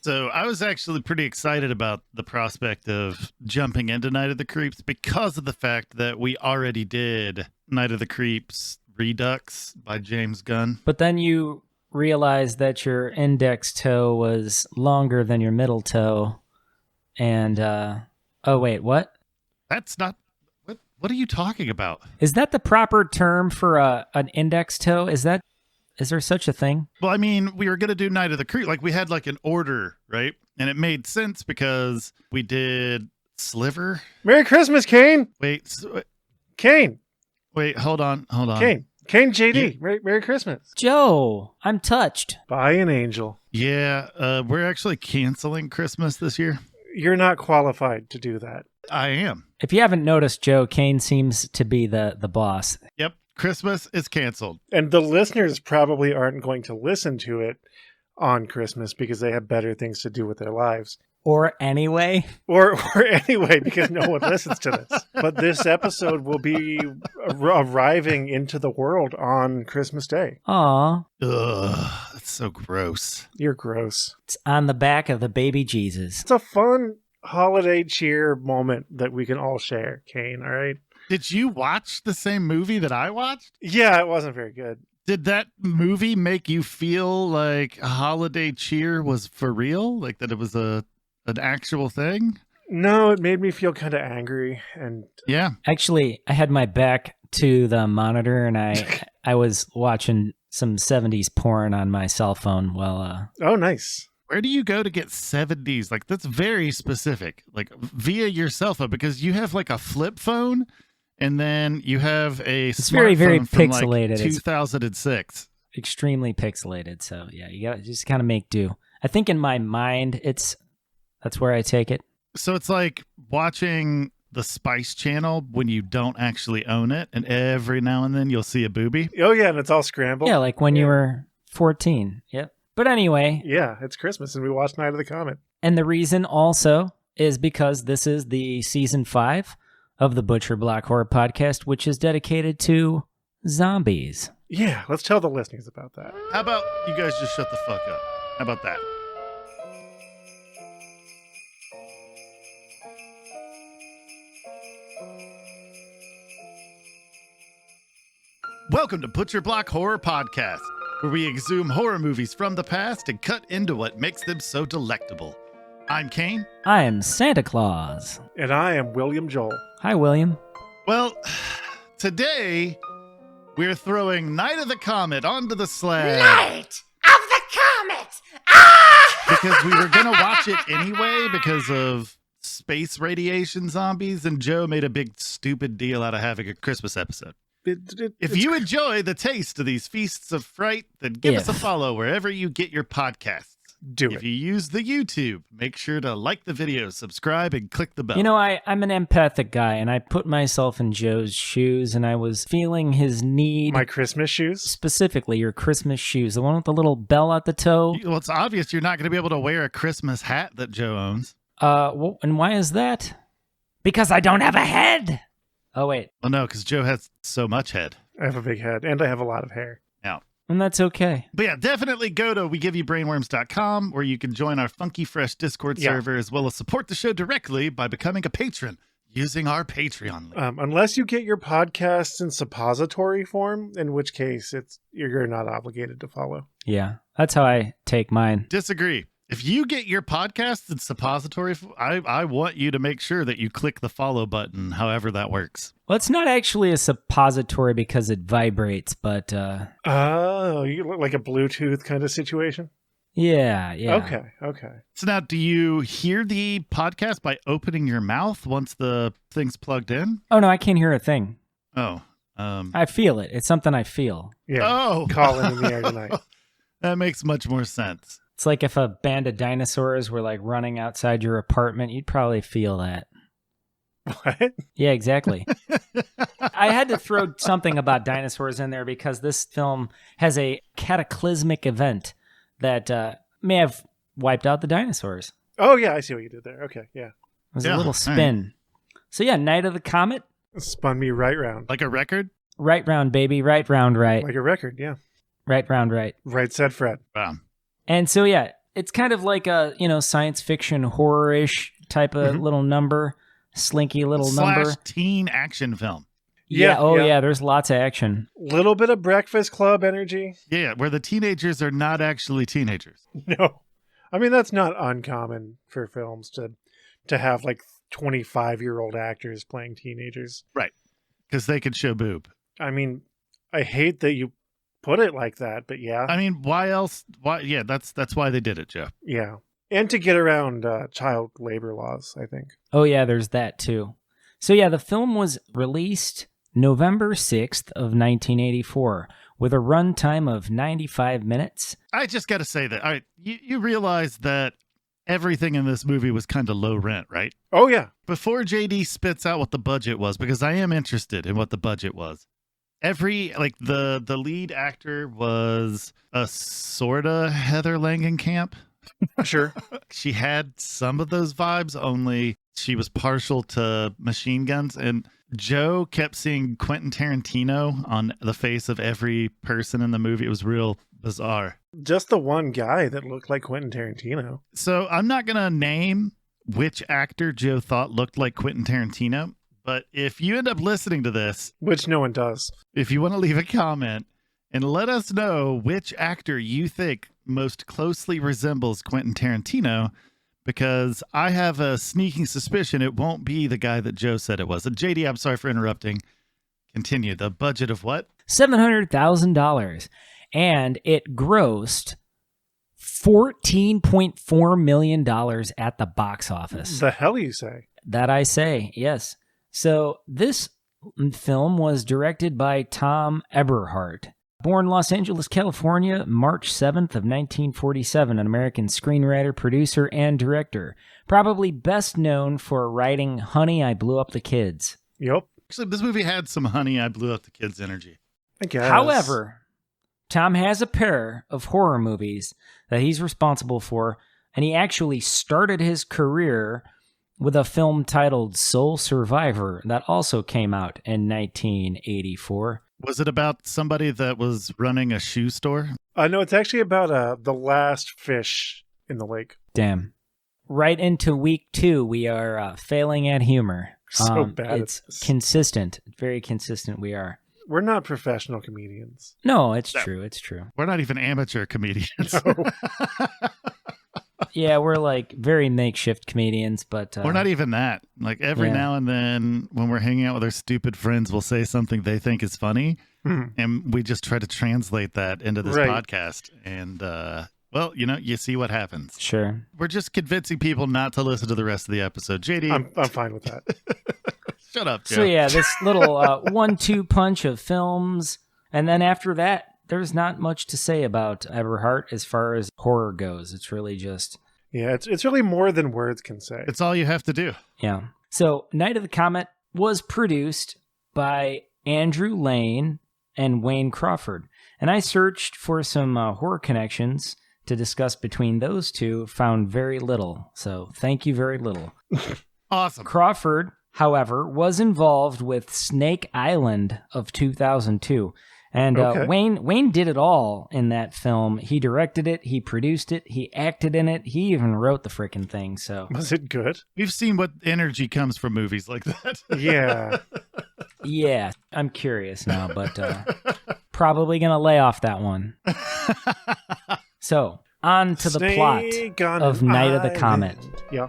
So I was actually pretty excited about the prospect of jumping into Night of the Creeps because of the fact that we already did Night of the Creeps Redux by James Gunn. But then you realized that your index toe was longer than your middle toe. And, oh, wait, what? That's not... What are you talking about? Is that the proper term for an index toe? Is there such a thing? Well, I mean, we were going to do Night of the Creep. Like, we had like an order, right? And it made sense because we did Sliver. Merry Christmas, Kane. Wait, Kane. Wait, hold on. Kane JD. Yeah. Merry Christmas. Joe, I'm touched. By an angel. Yeah, we're actually canceling Christmas this year. You're not qualified to do that. I am. If you haven't noticed, Joe, Kane seems to be the boss. Yep, Christmas is canceled. And the listeners probably aren't going to listen to it on Christmas because they have better things to do with their lives. Or anyway. Or anyway, because no one listens to this. But this episode will be arriving into the world on Christmas Day. Aw. Ugh, that's so gross. You're gross. It's on the back of the baby Jesus. It's a fun holiday cheer moment that we can all share, Kane, all right? Did you watch the same movie that I watched? Yeah, it wasn't very good. Did that movie make you feel like a holiday cheer was for real? Like that it was an actual thing? No, it made me feel kind of angry. And yeah. Actually, I had my back to the monitor and I was watching some 70s porn on my cell phone while... Oh, nice. Where do you go to get 70s? Like, that's very specific. Like, via your cell phone, because you have, like, a flip phone, and then you have a it's very, very pixelated. Like 2006. It's extremely pixelated, so, yeah, you gotta just kind of make do. I think in my mind, that's where I take it. So it's like watching the Spice Channel when you don't actually own it, and every now and then you'll see a boobie. Oh, yeah, and it's all scrambled. Yeah, like when you were 14. Yep. But anyway. Yeah, it's Christmas and we watched Night of the Comet. And the reason also is because this is the season 5 of the Butcher Block Horror Podcast, which is dedicated to zombies. Yeah, let's tell the listeners about that. How about you guys just shut the fuck up? How about that? Welcome to Butcher Block Horror Podcast, where we exhume horror movies from the past and cut into what makes them so delectable. I'm Kane. I am Santa Claus. And I am William Joel. Hi, William. Well, today we're throwing Night of the Comet onto the slab. Night of the Comet! Ah! Because we were going to watch it anyway because of space radiation zombies, and Joe made a big stupid deal out of having a Christmas episode. If you enjoy the taste of these feasts of fright, then give us a follow wherever you get your podcasts. If you use the YouTube, make sure to like the video, subscribe, and click the bell. You know, I'm an empathic guy, and I put myself in Joe's shoes, and I was feeling his need. My Christmas shoes? Specifically, your Christmas shoes. The one with the little bell at the toe. Well, it's obvious you're not going to be able to wear a Christmas hat that Joe owns. Well, and why is that? Because I don't have a head! Oh, wait. Well, no, because Joe has so much head. I have a big head, and I have a lot of hair. Yeah. And that's okay. But yeah, definitely go to WeGiveYouBrainworms.com, where you can join our Funky Fresh Discord server, as well as support the show directly by becoming a patron using our Patreon link. Unless you get your podcasts in suppository form, in which case you're not obligated to follow. Yeah, that's how I take mine. Disagree. If you get your podcasts in suppository, I want you to make sure that you click the follow button, however that works. Well, it's not actually a suppository because it vibrates, but... Oh, you look like a Bluetooth kind of situation? Yeah. Okay. So now, do you hear the podcast by opening your mouth once the thing's plugged in? Oh, no, I can't hear a thing. Oh. I feel it. It's something I feel. Yeah. Oh. Calling in the air tonight. That makes much more sense. It's like if a band of dinosaurs were like running outside your apartment, you'd probably feel that. What? Yeah, exactly. I had to throw something about dinosaurs in there because this film has a cataclysmic event that may have wiped out the dinosaurs. Oh, yeah, I see what you did there. Okay, yeah. It was a little spin. Right. So yeah, Night of the Comet. It spun me right round. Like a record? Right round, baby. Right round, right. Like a record, yeah. Right round, right. Right said Fred. Wow. And so, yeah, It's kind of like a, science fiction horror-ish type of little number, slinky little number. / teen action film. Yeah, there's lots of action. Little bit of Breakfast Club energy. Yeah, where the teenagers are not actually teenagers. No. I mean, that's not uncommon for films to have like 25-year-old actors playing teenagers. Right. Because they could show boob. I mean, I hate that you put it like that, but yeah. I mean, why else? Why? Yeah, that's why they did it, Joe. Yeah. And to get around child labor laws, I think. Oh, yeah, there's that too. So, yeah, the film was released November 6th of 1984 with a runtime of 95 minutes. I just got to say that. All right, you realize that everything in this movie was kind of low rent, right? Oh, yeah. Before JD spits out what the budget was, because I am interested in what the budget was. The lead actor was a sorta Heather Langenkamp. Sure. She had some of those vibes, only she was partial to machine guns. And Joe kept seeing Quentin Tarantino on the face of every person in the movie. It was real bizarre. Just the one guy that looked like Quentin Tarantino. So I'm not going to name which actor Joe thought looked like Quentin Tarantino, but if you end up listening to this, which no one does, if you want to leave a comment and let us know which actor you think most closely resembles Quentin Tarantino, because I have a sneaking suspicion it won't be the guy that Joe said it was. And JD, I'm sorry for interrupting. Continue. The budget of what? $700,000. And it grossed $14.4 million at the box office. The hell you say? That I say, yes. So this film was directed by Tom Eberhardt. Born Los Angeles, California, March 7th of 1947, an American screenwriter, producer, and director. Probably best known for writing Honey, I Blew Up the Kids. Yep. Actually, this movie had some Honey, I Blew Up the Kids energy. I guess. However, Tom has a pair of horror movies that he's responsible for, and he actually started his career with a film titled Soul Survivor that also came out in 1984. Was it about somebody that was running a shoe store? No, it's actually about the last fish in the lake. Damn. Right into week 2, we are failing at humor. So bad. It's consistent. Very consistent we are. We're not professional comedians. No, it's true. It's true. We're not even amateur comedians. No. Yeah, we're like very makeshift comedians, but... we're not even that. Like every now and then when we're hanging out with our stupid friends, we'll say something they think is funny. And we just try to translate that into this podcast. And, well, you see what happens. Sure. We're just convincing people not to listen to the rest of the episode. JD. I'm fine with that. Shut up, Joe. So yeah, this little 1-2 punch of films. And then after that, there's not much to say about Eberhardt as far as horror goes. It's really just... Yeah, it's really more than words can say. It's all you have to do. Yeah. So Night of the Comet was produced by Andrew Lane and Wayne Crawford. And I searched for some horror connections to discuss between those two, found very little. So thank you very little. Awesome. Crawford, however, was involved with Snake Island of 2002. And Wayne did it all in that film. He directed it, he produced it, he acted in it, he even wrote the freaking thing. So was it good? We've seen what energy comes from movies like that. Yeah. Yeah, I'm curious now, but probably going to lay off that one. So, on to the plot of Night of the Comet. Yeah.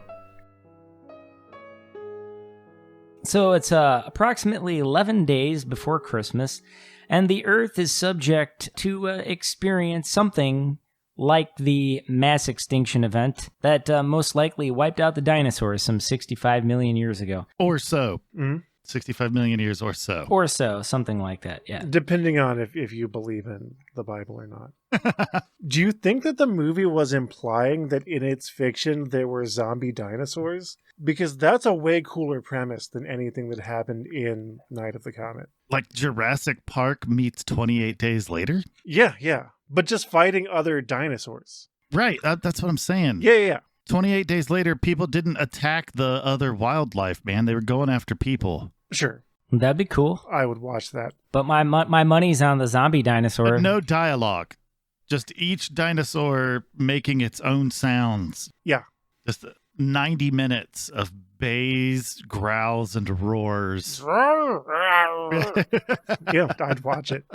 So it's approximately 11 days before Christmas, and the Earth is subject to experience something like the mass extinction event that most likely wiped out the dinosaurs some 65 million years ago. Or so. Mm-hmm. 65 million years or so. Or so, something like that, yeah. Depending on if you believe in the Bible or not. Do you think that the movie was implying that in its fiction there were zombie dinosaurs? Because that's a way cooler premise than anything that happened in Night of the Comet. Like Jurassic Park meets 28 Days Later? Yeah. But just fighting other dinosaurs. Right, that's what I'm saying. Yeah. 28 Days Later, people didn't attack the other wildlife, man. They were going after people. Sure. That'd be cool. I would watch that. But my money's on the zombie dinosaur. But no dialogue. Just each dinosaur making its own sounds. Yeah. Just 90 minutes of bays, growls, and roars. Yeah, I'd watch it.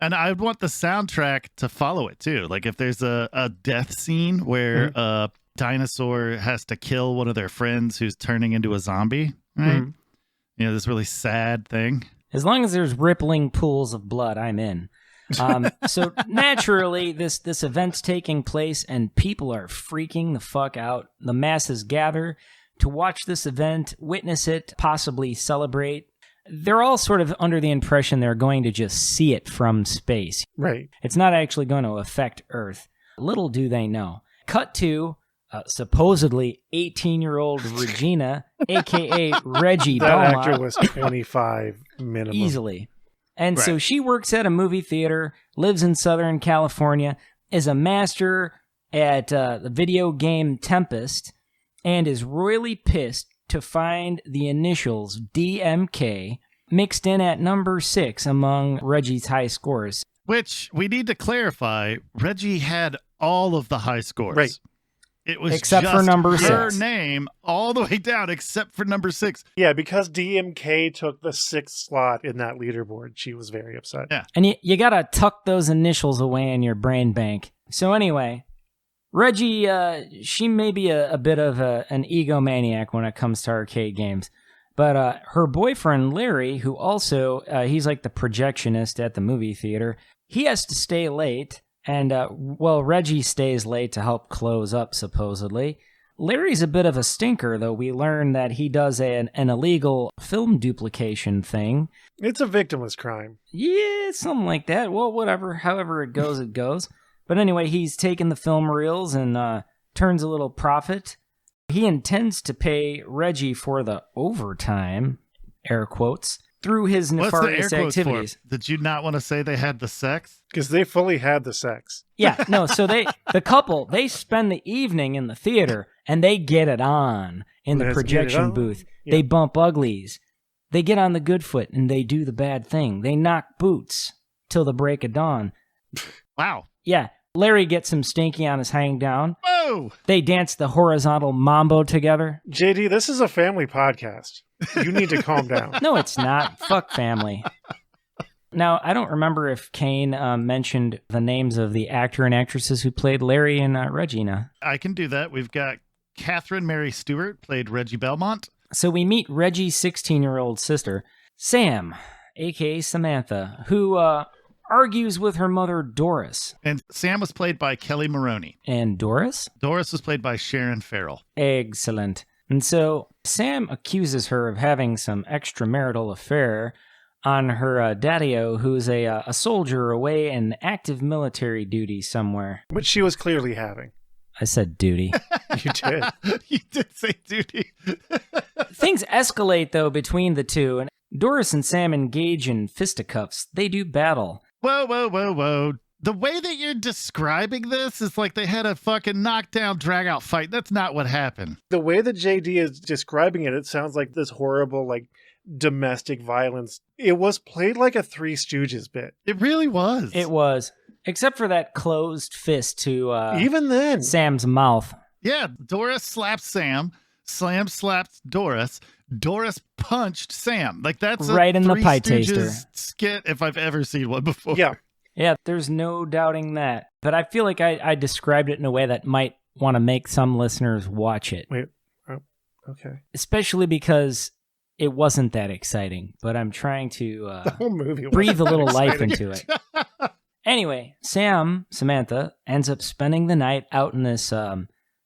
And I would want the soundtrack to follow it too. Like if there's a death scene where a dinosaur has to kill one of their friends who's turning into a zombie, right? You know, this really sad thing. As long as there's rippling pools of blood, I'm in. So naturally, this event's taking place and people are freaking the fuck out. The masses gather to watch this event, witness it, possibly celebrate. They're all sort of under the impression they're going to just see it from space. Right. It's not actually going to affect Earth. Little do they know. Cut to supposedly 18-year-old Regina, a.k.a. Reggie That Belmont. actor was 25 minimum. Easily. And so Right. she works at a movie theater, lives in Southern California, is a master at the video game Tempest, and is royally pissed to find the initials DMK mixed in at number 6 among Reggie's high scores. Which we need to clarify, Reggie had all of the high scores. Right. It was Except just for number her 6. name all the way down except for number 6. Yeah, because DMK took the 6th slot in that leaderboard, she was very upset. Yeah. And you gotta tuck those initials away in your brain bank. So anyway, Reggie, she may be a bit of an egomaniac when it comes to arcade games. But her boyfriend, Larry, who also, he's like the projectionist at the movie theater, he has to stay late. And, Reggie stays late to help close up, supposedly. Larry's a bit of a stinker, though. We learn that he does an illegal film duplication thing. It's a victimless crime. Yeah, something like that. Well, whatever. However it goes, it goes. But anyway, he's taken the film reels and turns a little profit. He intends to pay Reggie for the overtime, air quotes, through his What's the air nefarious quotes activities. for? Did you not want to say they had the sex? Because they fully had the sex. Yeah, no, so the couple, they spend the evening in the theater and they get it on in the Let's get it projection on. booth. Yeah. They bump uglies. They get on the good foot and they do the bad thing. They knock boots till the break of dawn. Wow. Yeah, Larry gets him stinky on his hang down. Whoa! They dance the horizontal mambo together. JD, this is a family podcast. You need to calm down. No, it's not. Fuck family. Now, I don't remember if Kane mentioned the names of the actor and actresses who played Larry and Regina. I can do that. We've got Catherine Mary Stewart, played Reggie Belmont. So we meet Reggie's 16-year-old sister, Sam, a.k.a. Samantha, who argues with her mother, Doris. And Sam was played by Kelly Maroney. And Doris? Doris was played by Sharon Farrell. Excellent. And so Sam accuses her of having some extramarital affair on her daddy-o, who's a soldier away in active military duty somewhere. Which she was clearly having. I said duty. You did. You did say duty. Things escalate, though, between the two, and Doris and Sam engage in fisticuffs. They do battle. Whoa, whoa, whoa, whoa. The way that you're describing this is like they had a fucking knockdown, drag-out fight. That's not what happened. The way that JD is describing it, it sounds like this horrible, like, domestic violence. It was played like a Three Stooges bit. It really was. It was. Except for that closed fist to Even then. Sam's mouth. Yeah, Doris slapped Sam. Sam slapped Doris. Doris punched Sam. Like that's Right a in the Three pie Stooges taster. skit if I've ever seen one before. Yeah. Yeah, there's no doubting that. But I feel like I described it in a way that might want to make some listeners watch it. Wait. Oh, okay. Especially because it wasn't that exciting. But I'm trying to The whole movie breathe a wasn't little that life exciting. into it. Anyway, Samantha, ends up spending the night out in this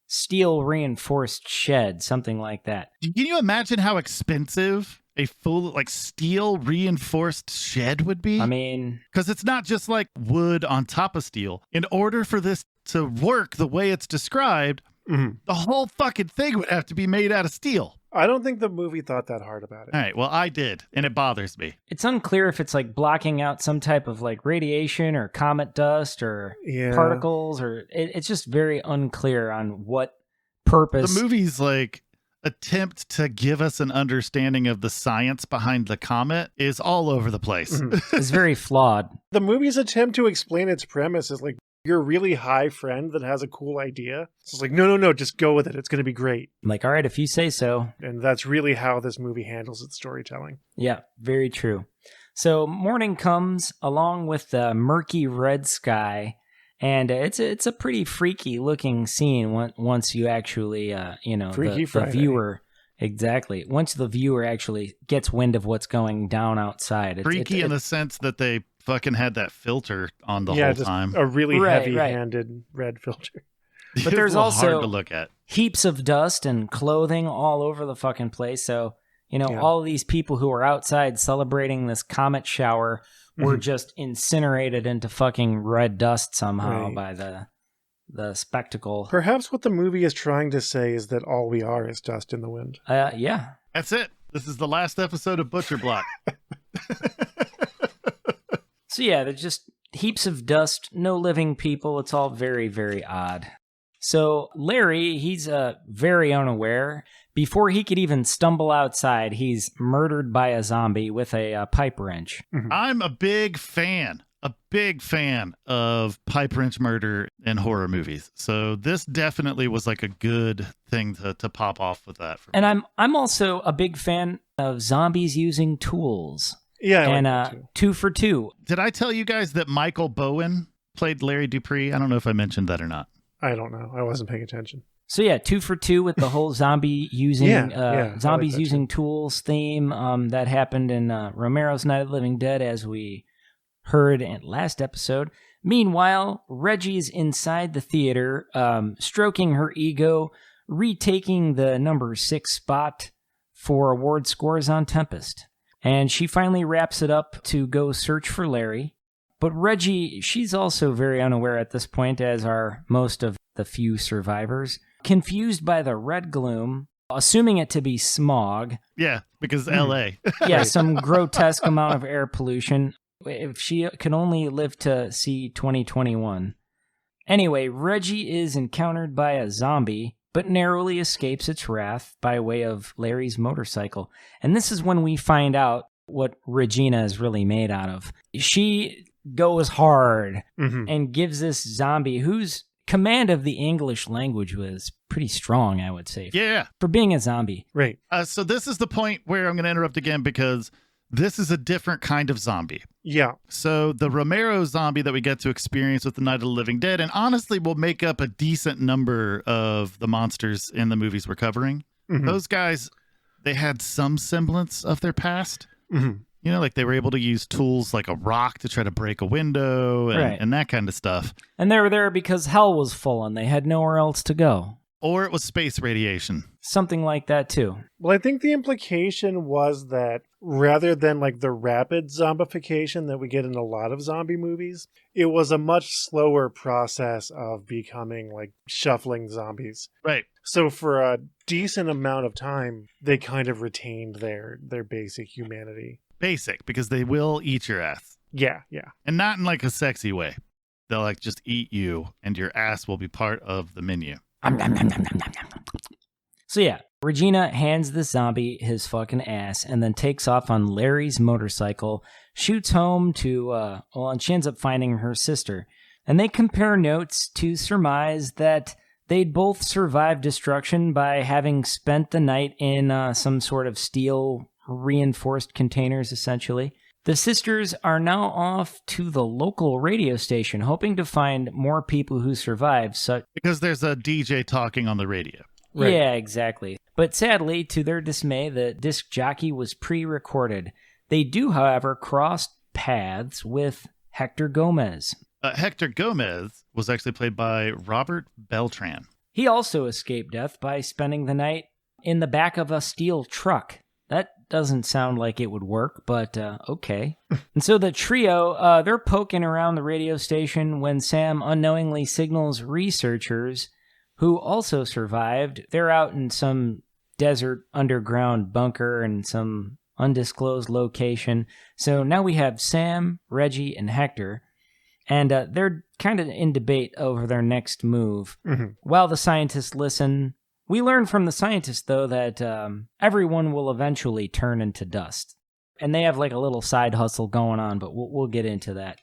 steel reinforced shed, something like that. Can you imagine how expensive a full like steel reinforced shed would be? I mean, Because it's not just like wood on top of steel. In order for this to work the way it's described, Mhm. the whole fucking thing would have to be made out of steel. I don't think the movie thought that hard about it. All right, well, I did, and it bothers me. it's unclear if it's like blocking out some type of like radiation or comet dust or Yeah. particles, or it's just very unclear on what purpose. The movie's like attempt to give us an understanding of the science behind the comet is all over the place. Mhm. is very flawed. The movie's attempt to explain its premise is like your really high friend that has a cool idea. So it's like, no, just go with it. It's going to be great. I'm like, all right, if you say so. And that's really how this movie handles its storytelling. Yeah, very true. So morning comes along with the murky red sky, and it's a pretty freaky looking scene once you actually, the viewer. Exactly. Once the viewer actually gets wind of what's going down outside. Freaky in the sense that they fucking had that filter on the whole time. A really heavy-handed red filter. But there's also hard to look at. Heaps of dust and clothing all over the fucking place. So, all of these people who are outside celebrating this comet shower were just incinerated into fucking red dust somehow by the spectacle. Perhaps what the movie is trying to say is that all we are is dust in the wind. Yeah. That's it. This is the last episode of Butcher Block. So yeah, there's just heaps of dust, no living people. It's all very, very odd. So Larry, he's very unaware. Before he could even stumble outside, he's murdered by a zombie with a pipe wrench. I'm a big fan of pipe wrench murder in horror movies. So this definitely was like a good thing to pop off with that. For me. And I'm also a big fan of zombies using tools. Yeah, and like that too. 2 for 2. Did I tell you guys that Michael Bowen played Larry Dupree? I don't know if I mentioned that or not. I don't know. I wasn't paying attention. So yeah, 2 for 2 with the whole zombie using zombies like using tools theme that happened in Romero's Night of the Living Dead, as we heard in last episode. Meanwhile, Reggie's inside the theater, stroking her ego, retaking the number 6 spot for award scores on Tempest. And she finally wraps it up to go search for Larry. But Reggie, she's also very unaware at this point, as are most of the few survivors. Confused by the red gloom, assuming it to be smog. Yeah, because L.A. Yeah, some grotesque amount of air pollution. If she could only live to see 2021. Anyway, Reggie is encountered by a zombie, but narrowly escapes its wrath by way of Larry's motorcycle. And this is when we find out what Regina is really made out of. She goes hard and gives this zombie, whose command of the English language was pretty strong, I would say. Yeah. For being a zombie. Right. So this is the point where I'm going to interrupt again, because this is a different kind of zombie. Yeah. So the Romero zombie that we get to experience with the Night of the Living Dead, and honestly will make up a decent number of the monsters in the movies we're covering. Those guys, they had some semblance of their past. Like they were able to use tools like a rock to try to break a window and that kind of stuff. And they were there because hell was full and they had nowhere else to go. Or it was space radiation. Something like that, too. Well, I think the implication was that rather than like the rapid zombification that we get in a lot of zombie movies, it was a much slower process of becoming like shuffling zombies. Right. So for a decent amount of time, they kind of retained their basic humanity. Basic, because they will eat your ass. Yeah. And not in like a sexy way. They'll like just eat you and your ass will be part of the menu. So yeah, Regina hands the zombie his fucking ass and then takes off on Larry's motorcycle, shoots home to, and she ends up finding her sister. And they compare notes to surmise that they'd both survived destruction by having spent the night in some sort of steel reinforced containers, essentially. The sisters are now off to the local radio station, hoping to find more people who survived. Because there's a DJ talking on the radio. Right. Yeah, exactly. But sadly, to their dismay, the disc jockey was pre-recorded. They do, however, cross paths with Hector Gomez. Hector Gomez was actually played by Robert Beltran. He also escaped death by spending the night in the back of a steel truck. That doesn't sound like it would work, but okay. And so the trio, they're poking around the radio station when Sam unknowingly signals researchers who also survived. They're out in some desert underground bunker in some undisclosed location. So now we have Sam, Reggie, and Hector, and they're kind of in debate over their next move. While the scientists listen, we learn from the scientists, though, that everyone will eventually turn into dust. And they have like a little side hustle going on, but we'll get into that.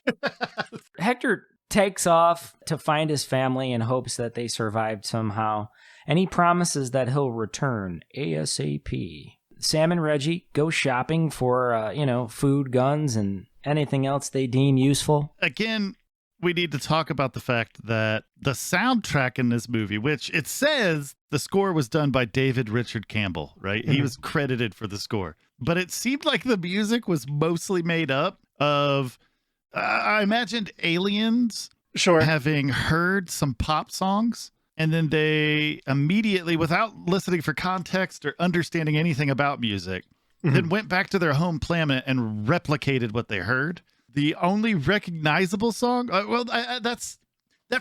Hector takes off to find his family in hopes that they survived somehow, and he promises that he'll return ASAP. Sam and Reggie go shopping for, food, guns, and anything else they deem useful. Again, we need to talk about the fact that the soundtrack in this movie, which it says the score was done by David Richard Campbell, right? Mm-hmm. He was credited for the score. But it seemed like the music was mostly made up of, I imagined aliens having heard some pop songs. And then they immediately, without listening for context or understanding anything about music, then went back to their home planet and replicated what they heard. The only recognizable song, that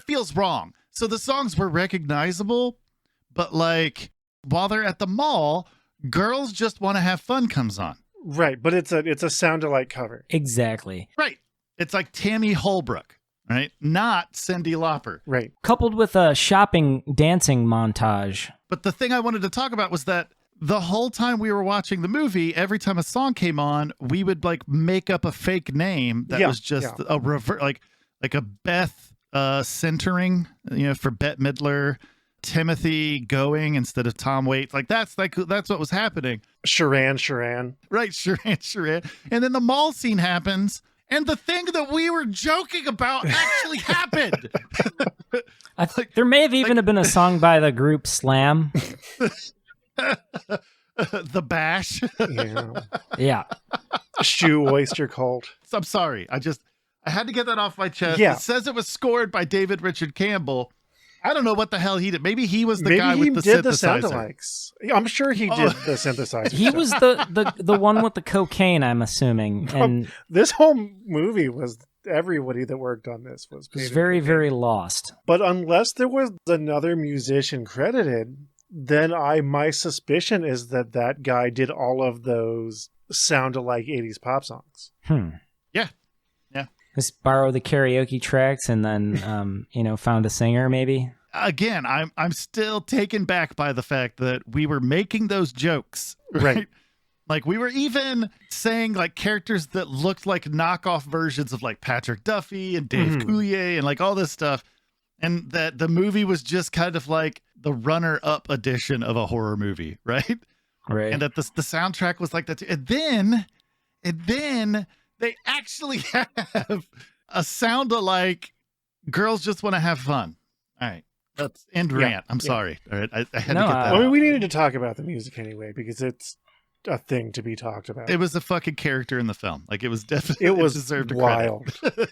feels wrong. So the songs were recognizable, but like while they're at the mall, Girls Just Want to Have Fun comes on. Right, but it's a sound-alike cover. Exactly. Right. It's like Tammy Holbrook. Right? Not Cyndi Lauper. Right. Coupled with a shopping dancing montage. But the thing I wanted to talk about was that the whole time we were watching the movie, every time a song came on, we would like make up a fake name that was just a revert, like a Beth centering, for Bette Midler, Timothy Going instead of Tom Waits. That's what was happening. Sharan. Right, Sharan. And then the mall scene happens. And the thing that we were joking about actually happened. There may have even been a song by the group Slam. The Bash. Yeah. Shoe Oyster Cult. I'm sorry. I had to get that off my chest. Yeah. It says it was scored by David Richard Campbell. I don't know what the hell he did. Maybe he was the guy with the synthesizer. Maybe he did the sound-alikes. I'm sure he did the synthesizer. He was the one with the cocaine, I'm assuming. And this whole movie was, everybody that worked on this was very, very lost. But unless there was another musician credited, then my suspicion is that guy did all of those sound-alike 80s pop songs. Yeah. Just borrow the karaoke tracks and then, found a singer maybe. Again, I'm still taken back by the fact that we were making those jokes, right? Like we were even saying like characters that looked like knockoff versions of like Patrick Duffy and Dave Coulier and like all this stuff. And that the movie was just kind of like the runner-up edition of a horror movie, right? Right. And that the soundtrack was like that too. And then they actually have a sound-alike Girls Just Want to Have Fun. All right. Let's end rant. I'm sorry. All right. I had to get that out. We needed to talk about the music anyway, because it's a thing to be talked about. It was a fucking character in the film. Like it was definitely, it deserved wild. A credit.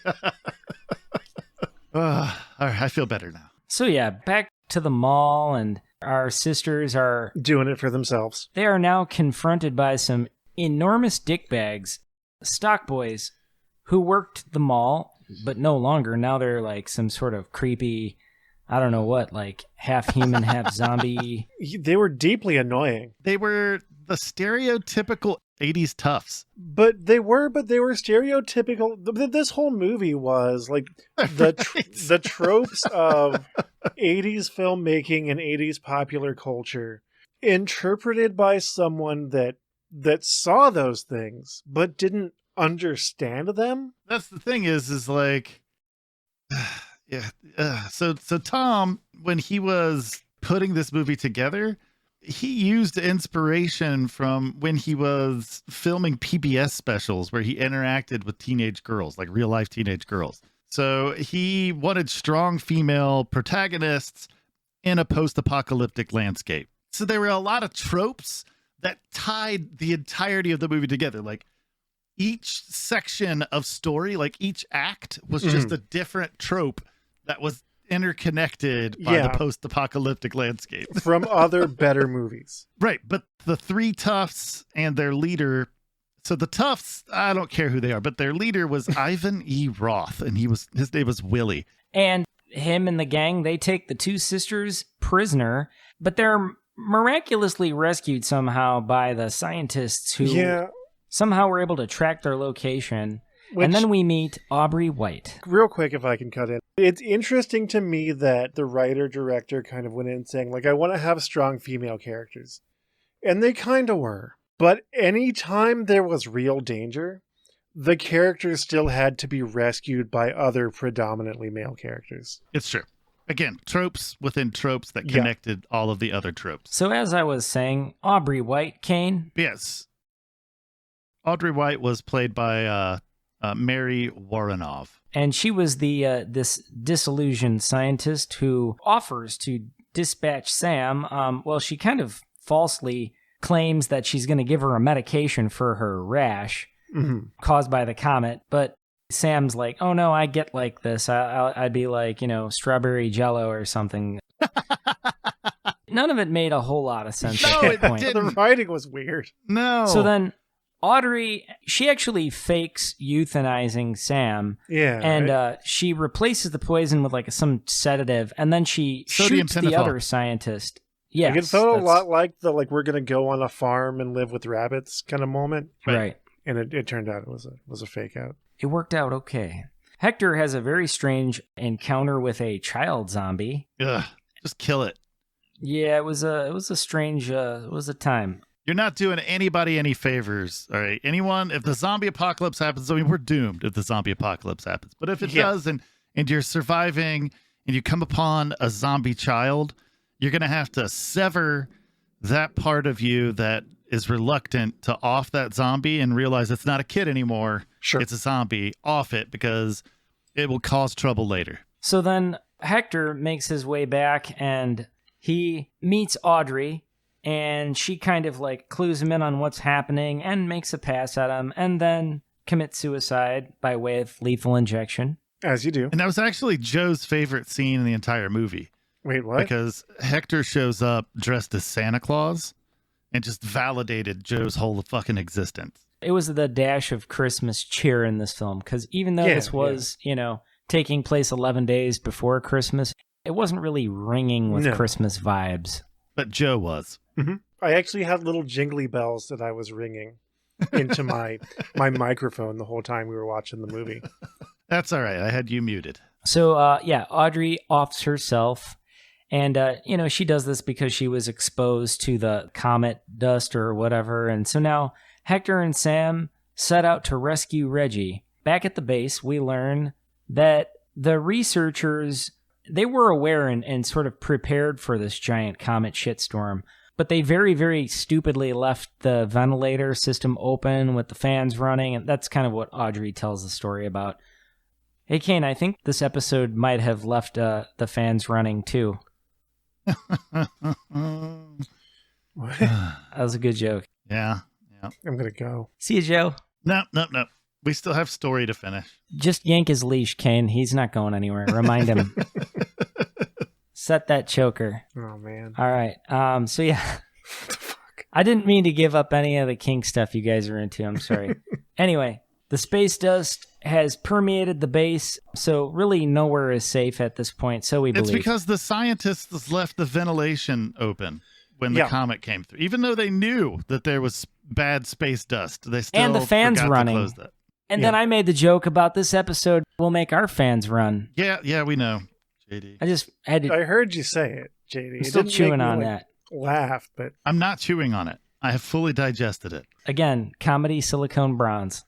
All right. I feel better now. So yeah, back to the mall, and our sisters are doing it for themselves. They are now confronted by some enormous dickbags, stock boys, who worked the mall, but no longer. Now they're like some sort of creepy, I don't know what, like half human, half zombie. They were deeply annoying. They were the stereotypical 80s toughs. But they were stereotypical. This whole movie was like the tropes of 80s filmmaking and 80s popular culture interpreted by someone that saw those things but didn't understand them. That's the thing is like, So Tom, when he was putting this movie together, he used inspiration from when he was filming PBS specials where he interacted with teenage girls, like real life teenage girls. So he wanted strong female protagonists in a post-apocalyptic landscape. So there were a lot of tropes that tied the entirety of the movie together. Like each section of story, like each act was just a different trope that was interconnected by the post-apocalyptic landscape from other better movies. Right. But the three toughs and their leader. So the toughs, I don't care who they are, but their leader was Ivan E. Roth, and his name was Willie. And him and the gang, they take the two sisters prisoner, but they're miraculously rescued somehow by the scientists who somehow were able to track their location. And then we meet Aubrey White. Real quick, if I can cut in. It's interesting to me that the writer-director kind of went in saying, like, I want to have strong female characters. And they kind of were. But anytime there was real danger, the characters still had to be rescued by other predominantly male characters. It's true. Again, tropes within tropes that connected all of the other tropes. So as I was saying, Aubrey White, Kane. Yes. Audrey White was played by Mary Warrenov. And she was the this disillusioned scientist who offers to dispatch Sam. Well, she kind of falsely claims that she's going to give her a medication for her rash caused by the comet. But Sam's like, oh, no, I get like this. I'd be like, strawberry jello or something. None of it made a whole lot of sense at that point. The writing was weird. No. So then Audrey, she actually fakes euthanizing Sam. Yeah. And she replaces the poison with like some sedative, and then she Sodium shoots the pentothal. other scientist. Yeah. It felt a lot like the we're gonna go on a farm and live with rabbits kind of moment. Right. And it turned out it was a fake out. It worked out okay. Hector has a very strange encounter with a child zombie. Ugh, just kill it. Yeah, it was a strange it was a time. You're not doing anybody any favors, all right? Anyone, if the zombie apocalypse happens, I mean, we're doomed if the zombie apocalypse happens. But if it does and you're surviving and you come upon a zombie child, you're going to have to sever that part of you that is reluctant to off that zombie and realize it's not a kid anymore. Sure. It's a zombie. Off it because it will cause trouble later. So then Hector makes his way back and he meets Audrey. And she kind of clues him in on what's happening and makes a pass at him and then commits suicide by way of lethal injection. As you do. And that was actually Joe's favorite scene in the entire movie. Wait, what? Because Hector shows up dressed as Santa Claus and just validated Joe's whole fucking existence. It was the dash of Christmas cheer in this film because even though this was, taking place 11 days before Christmas, it wasn't really ringing with Christmas vibes. But Joe was. Mm-hmm. I actually had little jingly bells that I was ringing into my microphone the whole time we were watching the movie. That's all right. I had you muted. So, Audrey offs herself. And, she does this because she was exposed to the comet dust or whatever. And so now Hector and Sam set out to rescue Reggie. Back at the base, we learn that the researchers, they were aware and sort of prepared for this giant comet shitstorm. But they very, very stupidly left the ventilator system open with the fans running. And that's kind of what Audrey tells the story about. Hey, Kane, I think this episode might have left the fans running too. What? That was a good joke. Yeah. I'm going to go. See you, Joe. No. We still have story to finish. Just yank his leash, Kane. He's not going anywhere. Remind him. Set that choker. Oh, man. All right. So, yeah. What the fuck? I didn't mean to give up any of the kink stuff you guys are into. I'm sorry. Anyway, the space dust has permeated the base, so really nowhere is safe at this point, so we believe. It's because the scientists left the ventilation open when the comet came through. Even though they knew that there was bad space dust, they still and the fans forgot running. to close that. And then I made the joke about this episode will make our fans run. Yeah, we know. JD. I just had to... I heard you say it, JD. I'm still chewing on that. Laugh, but... I'm not chewing on it. I have fully digested it. Again, comedy silicone bronze.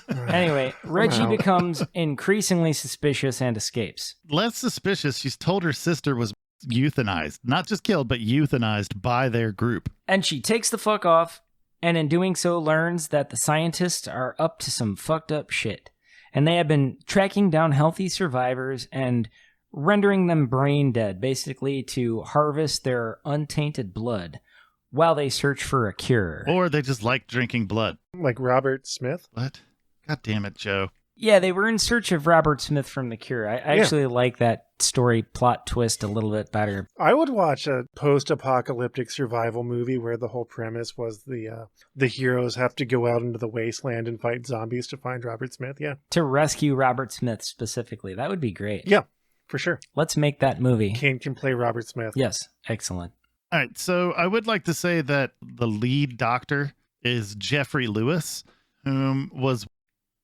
Anyway, Reggie becomes increasingly suspicious and escapes. Less suspicious, she's told her sister was euthanized. Not just killed, but euthanized by their group. And she takes the fuck off, and in doing so learns that the scientists are up to some fucked up shit. And they have been tracking down healthy survivors and rendering them brain dead, basically to harvest their untainted blood while they search for a cure. Or they just like drinking blood. Like Robert Smith? What? God damn it, Joe. Yeah, they were in search of Robert Smith from The Cure. I actually like that story plot twist a little bit better. I would watch a post-apocalyptic survival movie where the whole premise was the heroes have to go out into the wasteland and fight zombies to find Robert Smith. Yeah. To rescue Robert Smith specifically. That would be great. Yeah, for sure. Let's make that movie. Kane can play Robert Smith. Yes, excellent. All right, so I would like to say that the lead doctor is Jeffrey Lewis, whom was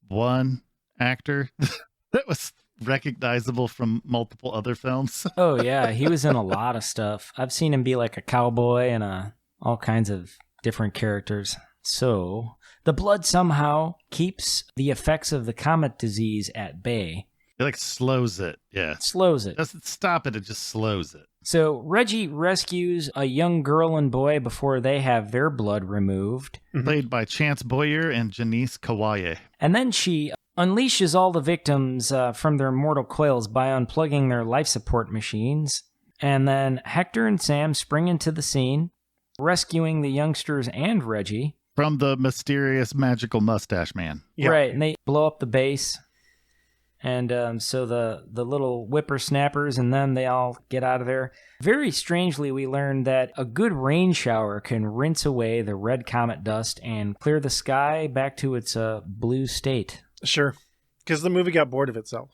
one actor that was recognizable from multiple other films. Oh, yeah, he was in a lot of stuff. I've seen him be like a cowboy and all kinds of different characters. So the blood somehow keeps the effects of the comet disease at bay. It like slows it. Yeah. Slows it. Doesn't stop it, it just slows it. So Reggie rescues a young girl and boy before they have their blood removed. Played by Chance Boyer and Janice Kawaye. And then she unleashes all the victims from their mortal coils by unplugging their life support machines. And then Hector and Sam spring into the scene, rescuing the youngsters and Reggie. From the mysterious magical mustache man. Yeah. Right, and they blow up the base. And so the little whippersnappers and them, they all get out of there. Very strangely, we learned that a good rain shower can rinse away the red comet dust and clear the sky back to its blue state. Sure. Because the movie got bored of itself.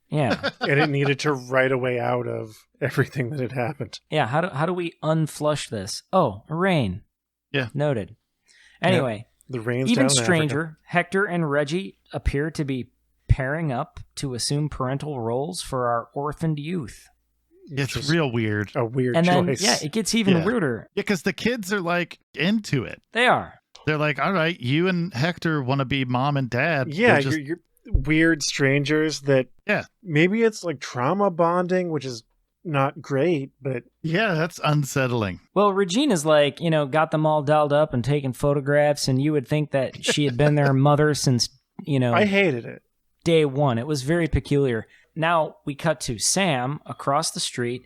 Yeah. And it needed to write a way out of everything that had happened. Yeah, how do we unflush this? Oh, rain. Yeah. Noted. Anyway, The rain's even down in stranger, Africa. Hector and Reggie appear to be pairing up to assume parental roles for our orphaned youth. It's real weird. A weird And then, choice. yeah, it gets even Yeah. weirder. Yeah, because the kids are like into it. They are. They're like, all right, you and Hector want to be mom and dad. Yeah, We'll just- you're weird strangers that Yeah. maybe it's like trauma bonding, which is not great, but yeah, that's unsettling. Well, Regina's like, got them all dolled up and taking photographs, and you would think that she had been their mother since, I hated it. day one. It was very peculiar. Now we cut to Sam across the street,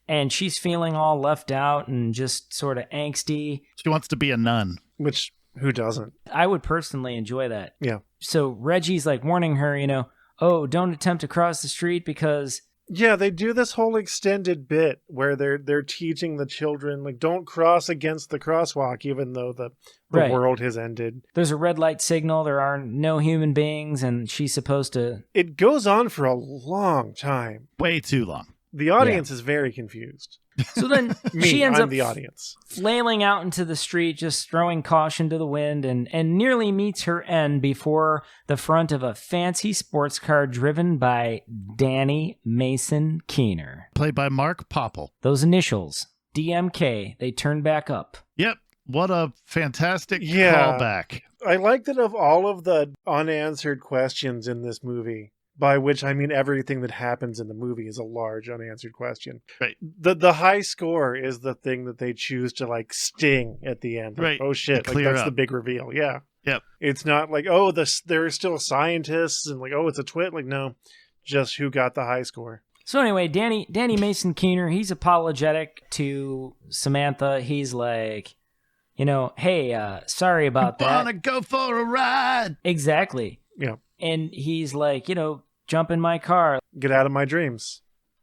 and she's feeling all left out and just sort of angsty. She wants to be a nun. Which, who doesn't? I would personally enjoy that. Yeah. So Reggie's like warning her, oh, don't attempt to cross the street because... Yeah, they do this whole extended bit where they're teaching the children, like, don't cross against the crosswalk, even though the Right. world has ended. there's a red light signal, there are no human beings, and she's supposed to... It goes on for a long time. Way too long. The audience is very confused. So then Me, she ends I'm up the audience. flailing out into the street, just throwing caution to the wind, and nearly meets her end before the front of a fancy sports car driven by Danny Mason Keener. Played by Mark Popple. Those initials, DMK, they turn back up. Yep. What a fantastic Yeah. callback. I like that of all of the unanswered questions in this movie, by which I mean everything that happens in the movie is a large unanswered question. Right. The high score is the thing that they choose to like sting at the end. Like, Right. oh shit! To Like clear that's the up. big reveal. Yeah. Yep. It's not like oh there are still scientists and like oh it's a twit. Like no, just who got the high score. So anyway, Danny Mason Keener, he's apologetic to Samantha. He's like, hey, sorry about that. Wanna go for a ride? Exactly. Yeah. And he's like, jump in my car. Get out of my dreams.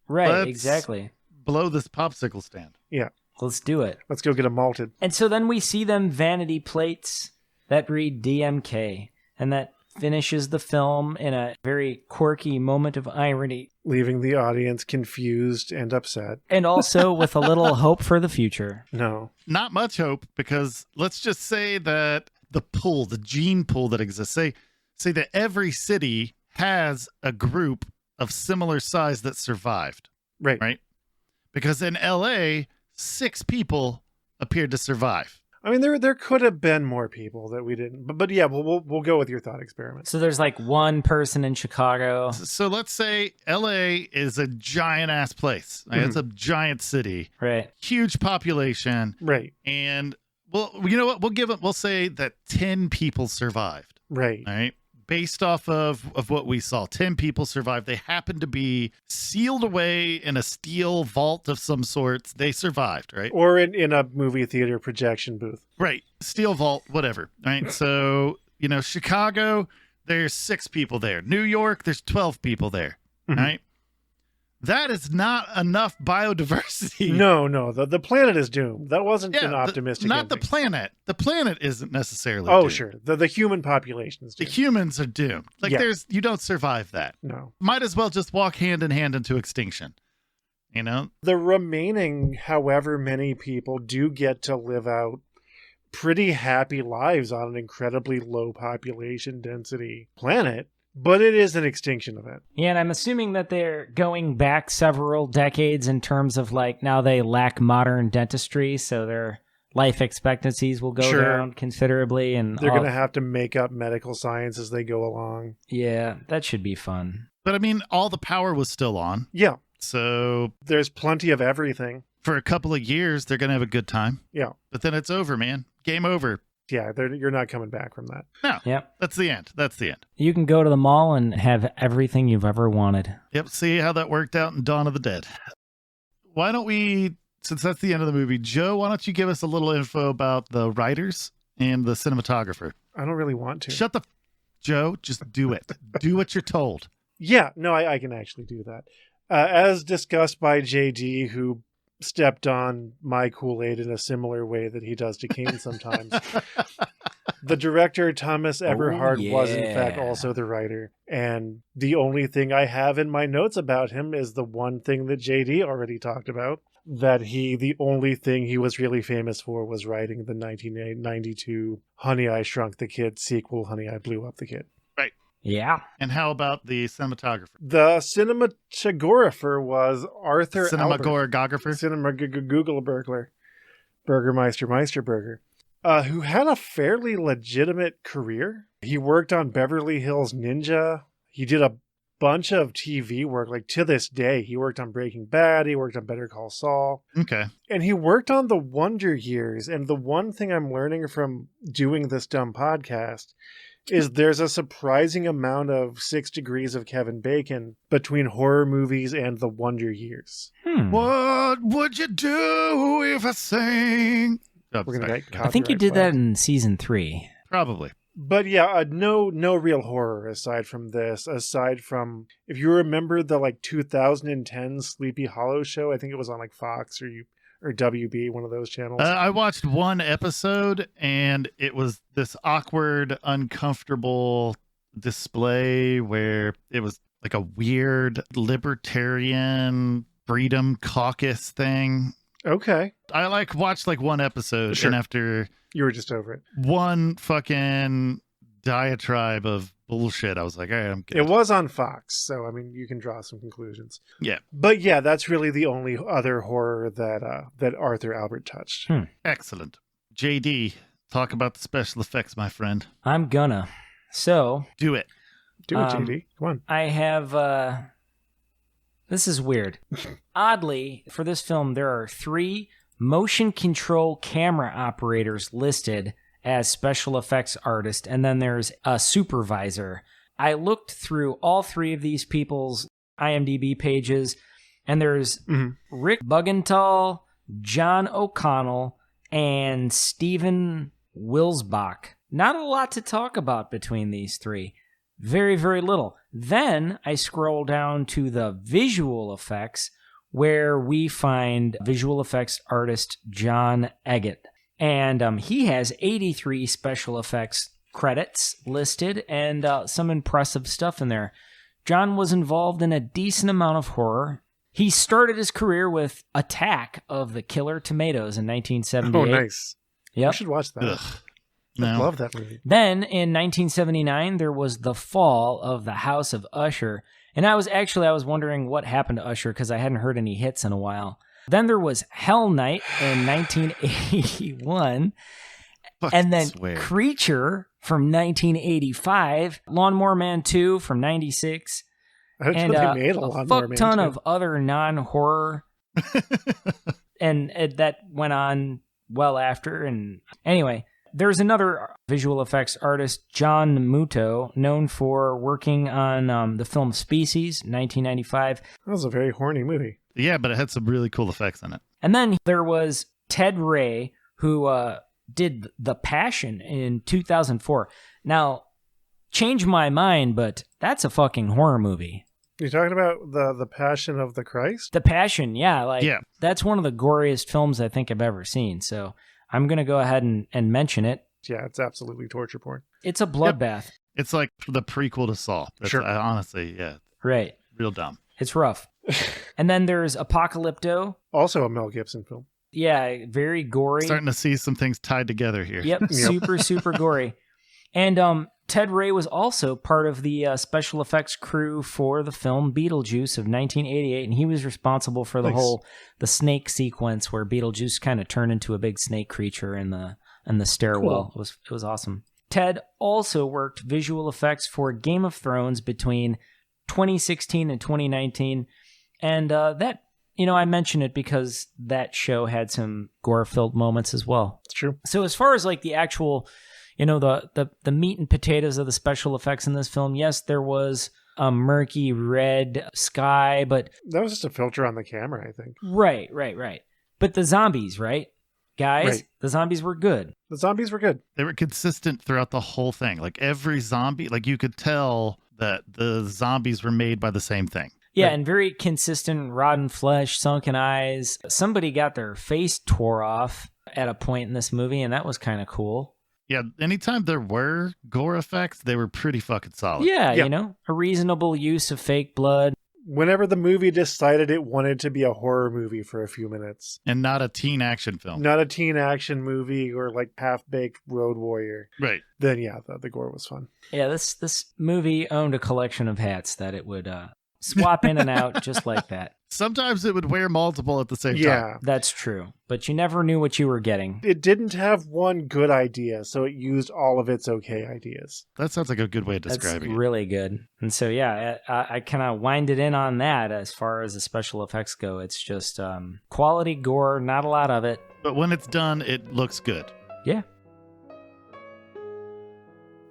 Right, Let's- exactly. Blow this popsicle stand. Yeah. Let's do it. Let's go get them malted. And so then we see them vanity plates that read DMK, and that finishes the film in a very quirky moment of irony, Leaving the audience confused and upset. and also with a little hope for the future. No. Not much hope, because let's just say that the gene pool that exists, say that every city has a group of similar size that survived, Right. right? Because in LA, 6 people appeared to survive. I mean, there could have been more people that we didn't, but yeah, we'll go with your thought experiment. So there's like one person in Chicago. So let's say LA is a giant ass place. Right? It's a giant city, Right. huge population, Right, and well, you know what? We'll say that 10 people survived. right. All right. Based off of what we saw, 10 people survived. They happened to be sealed away in a steel vault of some sorts. They survived, right? Or in a movie theater projection booth. Right. Steel vault, whatever. Right. So, Chicago, there's 6 people there. New York, there's 12 people there. Mhm. Right. That is not enough biodiversity. No, the planet is doomed. That wasn't an optimistic not the ending. planet. The planet isn't necessarily Oh, doomed. sure. The human population is The doomed. humans are doomed. Like Yeah. you don't survive that. No. Might as well just walk hand in hand into extinction. The remaining, however many people, do get to live out pretty happy lives on an incredibly low population density planet, but it is an extinction event. Yeah, and I'm assuming that they're going back several decades in terms of like now they lack modern dentistry, so they're life expectancies will go Sure. down considerably, and They're going to have to make up medical science as they go along. Yeah, that should be fun. But I mean, all the power was still on. Yeah, So there's plenty of everything. for a couple of years, they're going to have a good time. Yeah. But then it's over, man. Game over. Yeah, you're not coming back from that. No. Yep. That's the end. That's the end. You can go to the mall and have everything you've ever wanted. Yep. See how that worked out in Dawn of the Dead. Why don't we, since that's the end of the movie, Joe, why don't you give us a little info about the writers and the cinematographer? I don't really want to. Shut the... Joe, just do it. Do what you're told. Yeah, no, I can actually do that. As discussed by JD, who stepped on my Kool-Aid in a similar way that he does to Kane sometimes. The director, Thomas Eberhard, was in fact also the writer. And the only thing I have in my notes about him is the one thing that JD already talked about, that the only thing he was really famous for was writing the 1992 Honey, I Shrunk the Kid sequel, Honey, I Blew Up the Kid. Yeah. And how about the cinematographer? The cinematographer was Arthur Albert. Cinematographer? Google Burglar. Burgermeister Meisterburger. Who had a fairly legitimate career. He worked on Beverly Hills Ninja. He did a bunch of TV work. Like, to this day, he worked on Breaking Bad. He worked on Better Call Saul. Okay. And he worked on The Wonder Years. And the one thing I'm learning from doing this dumb podcast is there's a surprising amount of 6 degrees of Kevin Bacon between horror movies and The Wonder Years. What would you do if I sang? Oh, We're gonna sorry. get I think you copyright did that flagged. in season 3. Probably. But yeah, no real horror aside from this. Aside from, if you remember the like 2010 Sleepy Hollow show, I think it was on like Fox or WB, one of those channels. I watched one episode, and it was this awkward, uncomfortable display where it was like a weird libertarian freedom caucus thing. Okay, I watched one episode, Sure. and after you were just over it. one fucking diatribe of bullshit, I was like, all right, I'm good. It was on Fox, so I mean, you can draw some conclusions. Yeah. But yeah, that's really the only other horror that Arthur Albert touched. Excellent. JD, talk about the special effects, my friend. I'm gonna. So, Do it. Do it, JD. Come on. I have, this is weird. Oddly, for this film, there are 3 motion control camera operators listed as special effects artist, and then there's a supervisor. I looked through all 3 of these people's IMDb pages, and there's Rick Bugental, John O'Connell, and Stephen Wilsbach. Not a lot to talk about between these 3. Very, very little. Then I scroll down to the visual effects, where we find visual effects artist John Eggett. And he has 83 special effects credits listed and some impressive stuff in there. John was involved in a decent amount of horror. He started his career with Attack of the Killer Tomatoes in 1978. Oh, nice. Yep. You should watch that. Ugh. I No. love that movie. Then in 1979, there was The Fall of the House of Usher. And I was wondering what happened to Usher because I hadn't heard any hits in a while. Then there was Hell Night in 1981. And then Swear. Creature from 1985. Lawnmower Man 2 from 96. I And they made a lot more fuck Man ton too. of other non-horror. and that went on well after. And anyway, there's another visual effects artist, John Muto, known for working on the film Species, 1995. That was a very horny movie. Yeah, but it had some really cool effects in it. And then there was Ted Ray, who did The Passion in 2004. Now, change my mind, but that's a fucking horror movie. You're talking about the Passion of the Christ? The Passion, yeah. Yeah. That's one of the goriest films I think I've ever seen. So I'm going to go ahead and mention it. Yeah, it's absolutely torture porn. It's a bloodbath. It's like the prequel to Saw. Sure. Honestly, yeah. Right. Real dumb. It's rough. And then there's Apocalypto. Also a Mel Gibson film. Yeah, very gory. Starting to see some things tied together here. Yep, super, super gory. And Ted Ray was also part of the special effects crew for the film Beetlejuice of 1988, and he was responsible for the snake sequence where Beetlejuice kind of turned into a big snake creature in the stairwell. Cool. It was awesome. Ted also worked visual effects for Game of Thrones between 2016 and 2019, and that, I mention it because that show had some gore-filled moments as well. It's true. So as far as like the actual, the meat and potatoes of the special effects in this film, yes, there was a murky red sky, but that was just a filter on the camera, I think. Right. But the zombies, right? Guys, right. The zombies were good. The zombies were good. They were consistent throughout the whole thing. Like every zombie, like you could tell that the zombies were made by the same thing. Yeah, right. And very consistent, rotten flesh, sunken eyes. Somebody got their face tore off at a point in this movie, and that was kind of cool. Yeah, anytime there were gore effects, they were pretty fucking solid. Yeah, a reasonable use of fake blood. Whenever the movie decided it wanted to be a horror movie for a few minutes. And not a teen action film. Not a teen action movie or like half-baked Road Warrior. Right. Then yeah, the gore was fun. Yeah, this movie owned a collection of hats that it would swap in and out just like that. Sometimes it would wear multiple at the same time. Yeah. That's true. But you never knew what you were getting. It didn't have one good idea, so it used all of its okay ideas. That sounds like a good way of describing it. That's really good. And so, yeah, I kind of winded in on that as far as the special effects go. It's just quality gore, not a lot of it. But when it's done, it looks good. Yeah.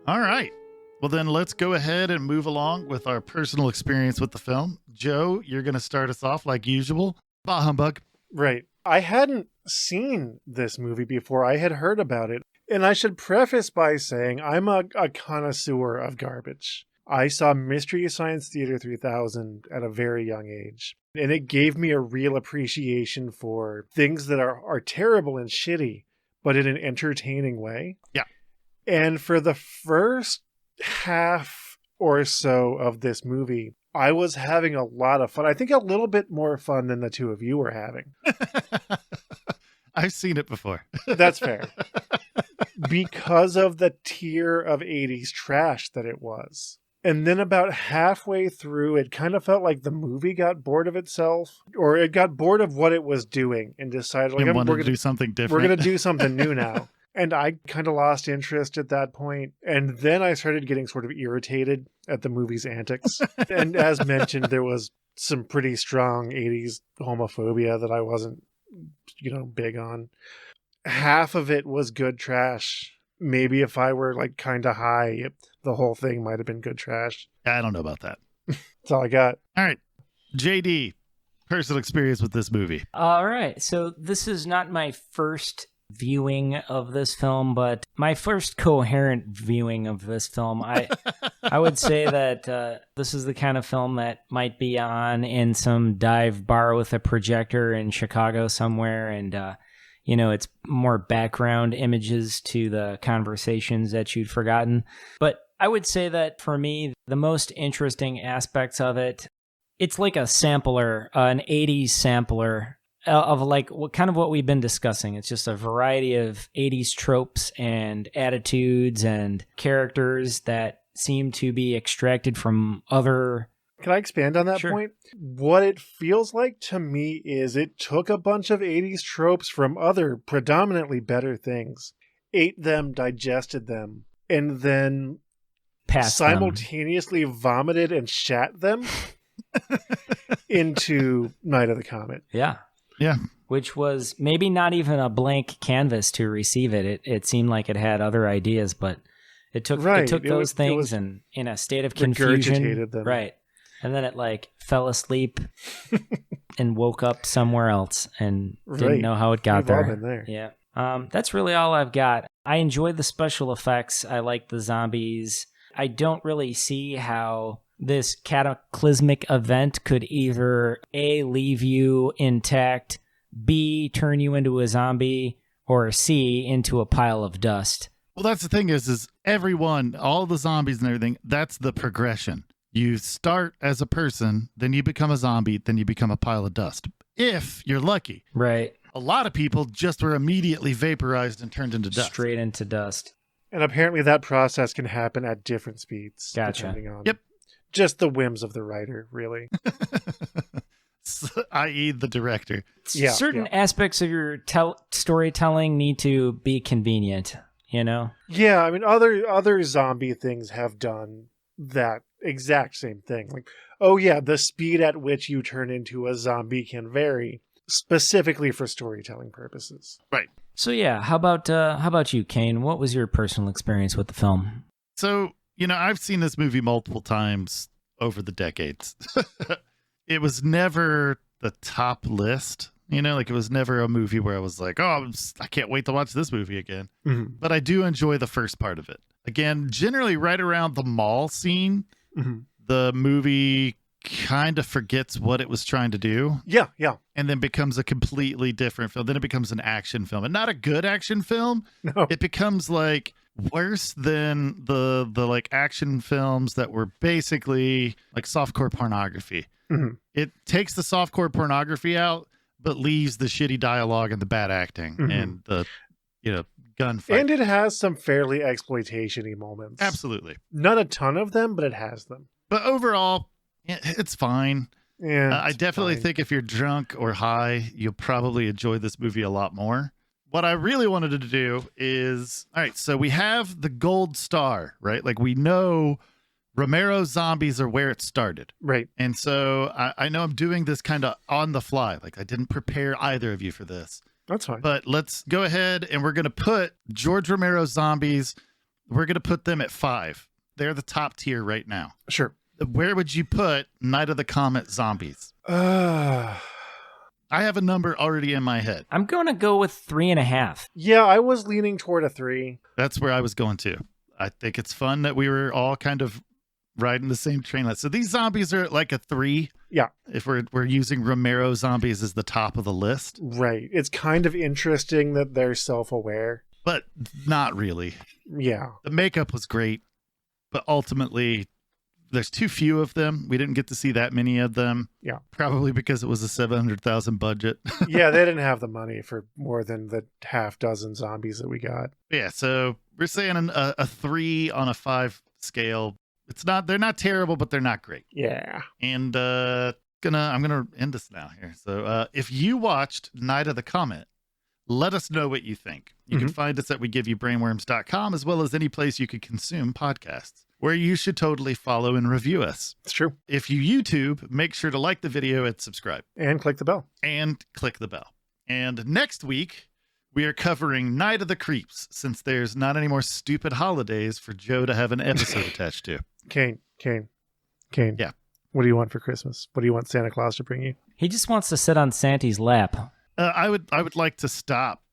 All right. Well, then let's go ahead and move along with our personal experience with the film. Joe, you're going to start us off like usual. Bah humbug. Right. I hadn't seen this movie before. I had heard about it. And I should preface by saying I'm a connoisseur of garbage. I saw Mystery Science Theater 3000 at a very young age. And it gave me a real appreciation for things that are terrible and shitty, but in an entertaining way. Yeah. And for the first half or so of this movie, I was having a lot of fun. I think a little bit more fun than the two of you were having. I've seen it before. That's fair. Because of the tier of 80s trash that it was. And then about halfway through, it kind of felt like the movie got bored of itself, or it got bored of what it was doing and decided, like, we're going to do something different. We're going to do something new now. And I kind of lost interest at that point. And then I started getting sort of irritated at the movie's antics. And as mentioned, there was some pretty strong 80s homophobia that I wasn't, big on. Half of it was good trash. Maybe if I were like kind of high, the whole thing might have been good trash. I don't know about that. That's all I got. All right. JD, personal experience with this movie. All right. So this is not my first viewing of this film, but my first coherent viewing of this film. I would say that this is the kind of film that might be on in some dive bar with a projector in Chicago somewhere, and it's more background images to the conversations that you'd forgotten. But I would say that for me, the most interesting aspects of it, it's like a sampler, an 80s sampler of like what we've been discussing. It's just a variety of 80s tropes and attitudes and characters that seem to be extracted from other... Can I expand on that Sure. point? What it feels like to me is it took a bunch of 80s tropes from other predominantly better things, ate them, digested them, and then simultaneously vomited and shat them into Night of the Comet. Yeah. Yeah. Which was maybe not even a blank canvas to receive it. It seemed like it had other ideas, but it took those things and in a state of confusion. Them. Right. And then it like fell asleep and woke up somewhere else and didn't know how it got We've all been there. Yeah. That's really all I've got. I enjoyed the special effects. I like the zombies. I don't really see how this cataclysmic event could either A, leave you intact, B, turn you into a zombie, or C, into a pile of dust. Well, that's the thing is everyone, all the zombies and everything, that's the progression. You start as a person, then you become a zombie, then you become a pile of dust. If you're lucky. Right. A lot of people just were immediately vaporized and turned into dust. Straight into dust. And apparently that process can happen at different speeds. Gotcha. Depending on Yep. just the whims of the writer, really. I.e. the director. Yeah, Certain aspects of your storytelling need to be convenient, you know? Yeah, I mean, other zombie things have done that exact same thing. Like, oh yeah, the speed at which you turn into a zombie can vary, specifically for storytelling purposes. Right. So yeah, how about you, Kane? What was your personal experience with the film? So, I've seen this movie multiple times over the decades. It was never the top list, like it was never a movie where I was like, oh, I can't wait to watch this movie again. Mm-hmm. But I do enjoy the first part of it. Again, generally right around the mall scene, Mm-hmm. the movie kind of forgets what it was trying to do. Yeah. And then becomes a completely different film. Then it becomes an action film, and not a good action film. No. It becomes like worse than the like action films that were basically like softcore pornography. Mm-hmm. It takes the softcore pornography out, but leaves the shitty dialogue and the bad acting and the gunfight. And it has some fairly exploitation-y moments. Absolutely. Not a ton of them, but it has them. But overall, it's fine. Yeah, I definitely think if you're drunk or high, you'll probably enjoy this movie a lot more. What I really wanted to do is, all right, so we have the gold star, right? Like we know Romero's zombies are where it started. Right. And so I know I'm doing this kind of on the fly. Like I didn't prepare either of you for this. That's fine. But let's go ahead and we're going to put George Romero's zombies, we're going to put them at 5. They're the top tier right now. Sure. Where would you put Night of the Comet zombies? I have a number already in my head. I'm going to go with 3.5. Yeah, I was leaning toward a 3. That's where I was going to. I think it's fun that we were all kind of riding the same train. So these zombies are like a 3. Yeah. If we're using Romero zombies as the top of the list. Right. It's kind of interesting that they're self-aware. But not really. Yeah. The makeup was great, but ultimately there's too few of them. We didn't get to see that many of them. Yeah. Probably because it was a $700,000 budget. Yeah, they didn't have the money for more than the half dozen zombies that we got. Yeah, so we're saying a 3 on a 5 scale. They're not terrible, but they're not great. Yeah. And I'm gonna end this now here. So if you watched Night of the Comet, let us know what you think. You can find us at wegiveyoubbrainworms.com, as well as any place you could consume podcasts, where you should totally follow and review us. It's true. If you YouTube, make sure to like the video and subscribe. And click the bell. And click the bell. And next week, we are covering Night of the Creeps, since there's not any more stupid holidays for Joe to have an episode attached to. Kane. Yeah. What do you want for Christmas? What do you want Santa Claus to bring you? He just wants to sit on Santa's lap. I would like to stop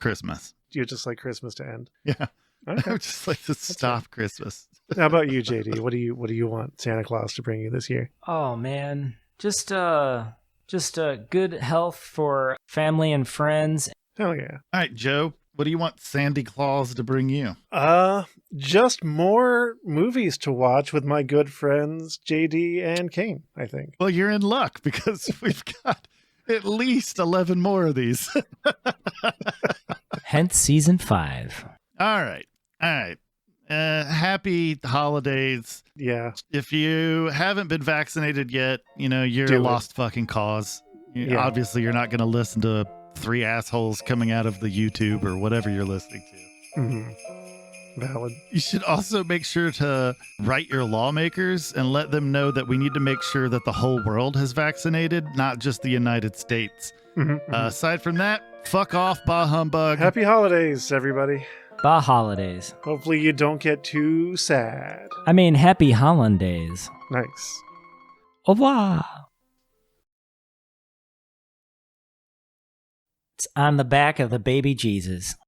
Christmas. Do you just like Christmas to end? Yeah. I Okay. would just like to stop Christmas. How about you, JD? What do you want Santa Claus to bring you this year? Oh man, just good health for family and friends. Hell yeah. All right, Joe, what do you want Sandy Claus to bring you? Just more movies to watch with my good friends JD and Kane, I think. Well, you're in luck because we've got at least 11 more of these. Hence season 5. All right. Happy holidays. Yeah. If you haven't been vaccinated yet, you're Do a it. lost fucking cause. Yeah. Obviously, you're not going to listen to 3 assholes coming out of the YouTube or whatever you're listening to. Mm-hmm. Valid. You should also make sure to write your lawmakers and let them know that we need to make sure that the whole world has vaccinated, not just the United States. Mm-hmm. Aside from that, fuck off, bah humbug. Happy holidays, everybody. Bah holidays. Hopefully you don't get too sad. I mean, happy hollandaise. Nice. Au revoir. It's on the back of the baby Jesus.